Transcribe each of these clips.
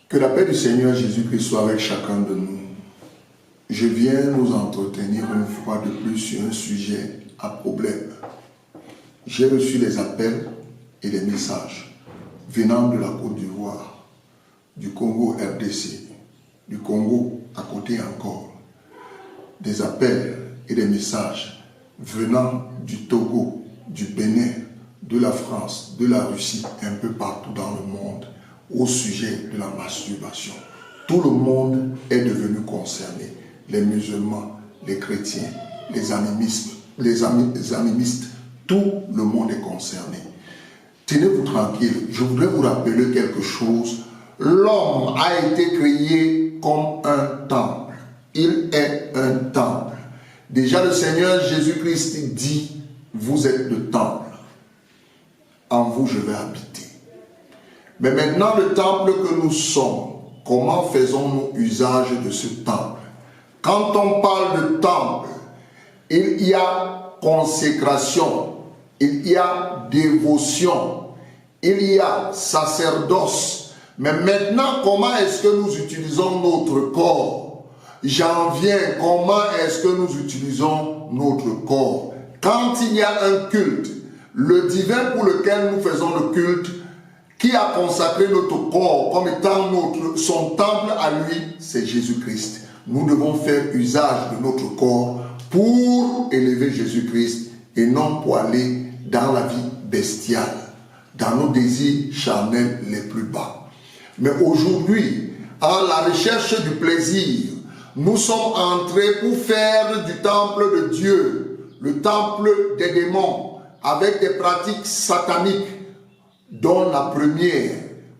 Que la paix du Seigneur Jésus-Christ soit avec chacun de nous. Je viens nous entretenir une fois de plus sur un sujet à problème. J'ai reçu des appels et des messages venant de la Côte d'Ivoire, du Congo RDC, du Congo à côté encore, des appels et des messages venant du Togo, du Bénin, de la France, de la Russie, un peu partout dans le monde, au sujet de la masturbation. Tout le monde est devenu concerné. Les musulmans, les chrétiens, les animistes, tout le monde est concerné. Tenez-vous tranquille, je voudrais vous rappeler quelque chose. L'homme a été créé comme un temple. Il est un temple. Déjà le Seigneur Jésus-Christ dit, vous êtes le temple. En vous je vais habiter. Mais maintenant le temple que nous sommes, comment faisons-nous usage de ce temple? Quand on parle de temple, il y a consécration, il y a dévotion, il y a sacerdoce. Mais maintenant, comment est-ce que nous utilisons notre corps? J'en viens, comment est-ce que nous utilisons notre corps? Quand il y a un culte, le divin pour lequel nous faisons le culte, qui a consacré notre corps comme étant son temple à lui, c'est Jésus-Christ. Nous devons faire usage de notre corps pour élever Jésus-Christ et non pour aller dans la vie bestiale, dans nos désirs charnels les plus bas. Mais aujourd'hui, à la recherche du plaisir, nous sommes entrés pour faire du temple de Dieu, le temple des démons, avec des pratiques sataniques, dont la première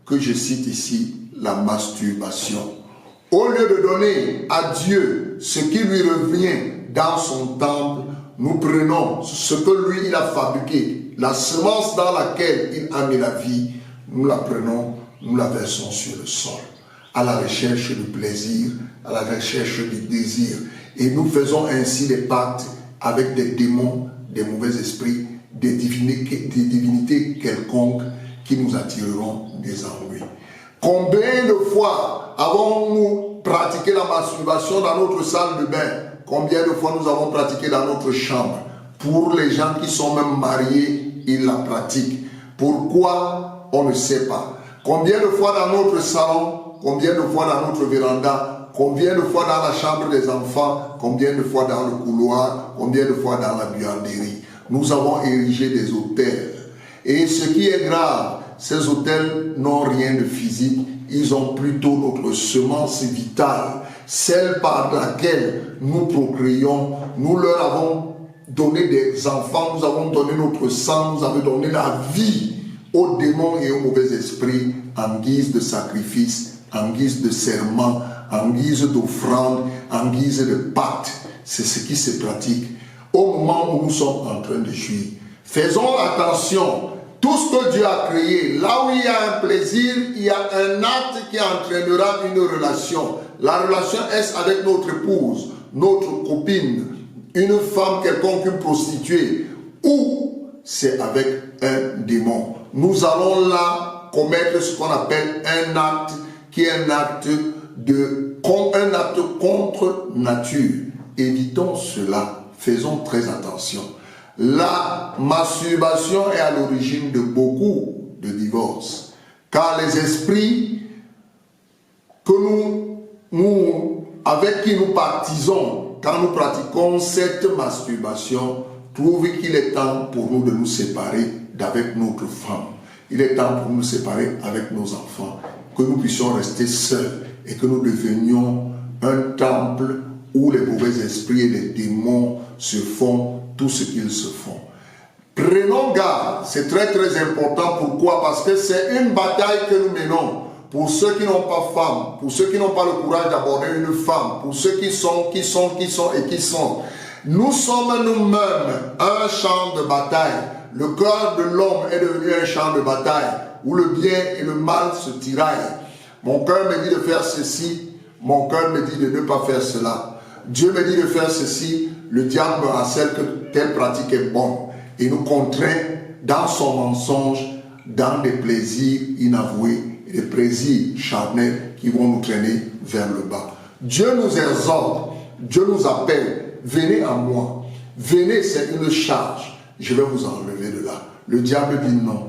que je cite ici, la masturbation. Au lieu de donner à Dieu ce qui lui revient dans son temple, nous prenons ce que lui il a fabriqué, la semence dans laquelle il a mis la vie, nous la prenons, nous la versons sur le sol, à la recherche du plaisir, à la recherche du désir. Et nous faisons ainsi des pactes avec des démons, des mauvais esprits, des divinités quelconques qui nous attireront des ennuis. Combien de fois avons-nous pratiqué la masturbation dans notre salle de bain? Combien de fois nous avons pratiqué dans notre chambre? Pour les gens qui sont même mariés, ils la pratiquent. Pourquoi? On ne sait pas. Combien de fois dans notre salon? Combien de fois dans notre véranda? Combien de fois dans la chambre des enfants? Combien de fois dans le couloir? Combien de fois dans la buanderie? Nous avons érigé des autels. Et ce qui est grave, ces autels n'ont rien de physique. Ils ont plutôt notre semence vitale, celle par laquelle nous procréons. Nous leur avons donné des enfants, nous avons donné notre sang, nous avons donné la vie aux démons et aux mauvais esprits en guise de sacrifice, en guise de serment, en guise d'offrande, en guise de pacte. C'est ce qui se pratique au moment où nous sommes en train de jouir. Faisons attention. Tout ce que Dieu a créé, là où il y a un plaisir, il y a un acte qui entraînera une relation. La relation est avec notre épouse, notre copine, une femme quelconque, une prostituée, ou c'est avec un démon. Nous allons là commettre ce qu'on appelle un acte qui est un acte contre nature. Évitons cela, faisons très attention. La masturbation est à l'origine de beaucoup de divorces. Car les esprits que avec qui nous partisons, quand nous pratiquons cette masturbation, trouvent qu'il est temps pour nous de nous séparer d'avec notre femme. Il est temps pour nous séparer avec nos enfants, que nous puissions rester seuls et que nous devenions un temple où les mauvais esprits et les démons se font tout ce qu'ils se font. Prenons garde, c'est très très important. Pourquoi? Parce que c'est une bataille que nous menons. Pour ceux qui n'ont pas femme, pour ceux qui n'ont pas le courage d'aborder une femme, pour ceux qui sont. Nous sommes nous-mêmes un champ de bataille. Le cœur de l'homme est devenu un champ de bataille où le bien et le mal se tiraillent. Mon cœur me dit de faire ceci, mon cœur me dit de ne pas faire cela. Dieu me dit de faire ceci, le diable me harcèle que telle pratique est bonne et nous contraint dans son mensonge, dans des plaisirs inavoués et des plaisirs charnels qui vont nous traîner vers le bas. Dieu nous exhorte, Dieu nous appelle, venez à moi, venez, c'est une charge, je vais vous enlever de là. Le diable dit non,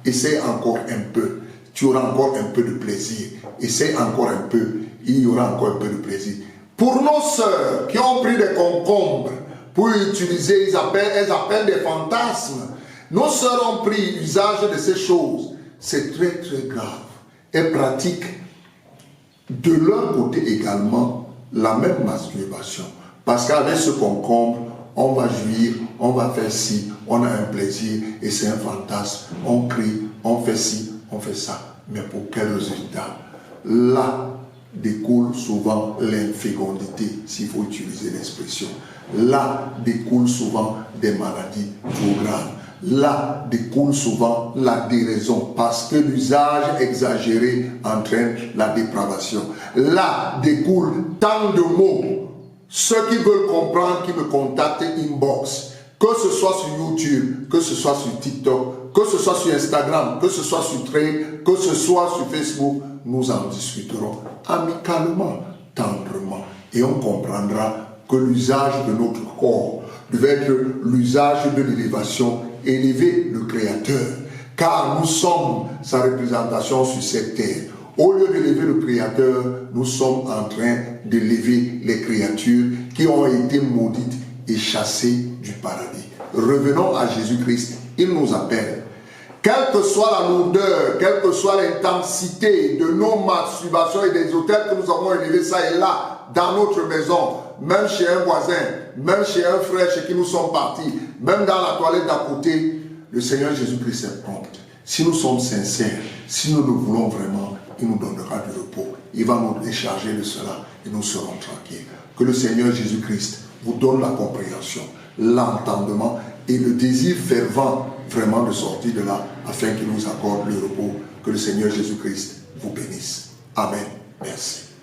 essaie encore un peu, tu auras encore un peu de plaisir, essaie encore un peu, il y aura encore un peu de plaisir. Pour nos sœurs qui ont pris des concombres pour utiliser, elles appellent des fantasmes. Nos sœurs ont pris usage de ces choses. C'est très très grave. Elles pratiquent de leur côté également la même masturbation. Parce qu'avec ce concombre, on va jouir, on va faire ci, on a un plaisir et c'est un fantasme. On crie, on fait ci, on fait ça. Mais pour quel résultat? Là découle souvent l'infécondité, s'il faut utiliser l'expression. Là découle souvent des maladies trop graves. Là découle souvent la déraison parce que l'usage exagéré entraîne la dépravation. Là découle tant de mots. Ceux qui veulent comprendre, qui me contactent inbox, que ce soit sur YouTube, que ce soit sur TikTok, que ce soit sur Instagram, que ce soit sur Thread, que ce soit sur Facebook, nous en discuterons amicalement, tendrement, et on comprendra que l'usage de notre corps devait être l'usage de l'élévation, élever le Créateur, car nous sommes sa représentation sur cette terre. Au lieu d'élever le Créateur, nous sommes en train d'élever les créatures qui ont été maudites et chassées du paradis. Revenons à Jésus-Christ, il nous appelle. Quelle que soit la lourdeur, quelle que soit l'intensité de nos masturbations et des hôtels que nous avons élevés ça et là, dans notre maison, même chez un voisin, même chez un frère chez qui nous sommes partis, même dans la toilette d'à côté, le Seigneur Jésus-Christ est prompt. Si nous sommes sincères, si nous le voulons vraiment, il nous donnera du repos. Il va nous décharger de cela et nous serons tranquilles. Que le Seigneur Jésus-Christ vous donne la compréhension, l'entendement et le désir fervent vraiment de sortir de là afin qu'il nous accorde le repos. Que le Seigneur Jésus-Christ vous bénisse. Amen. Merci.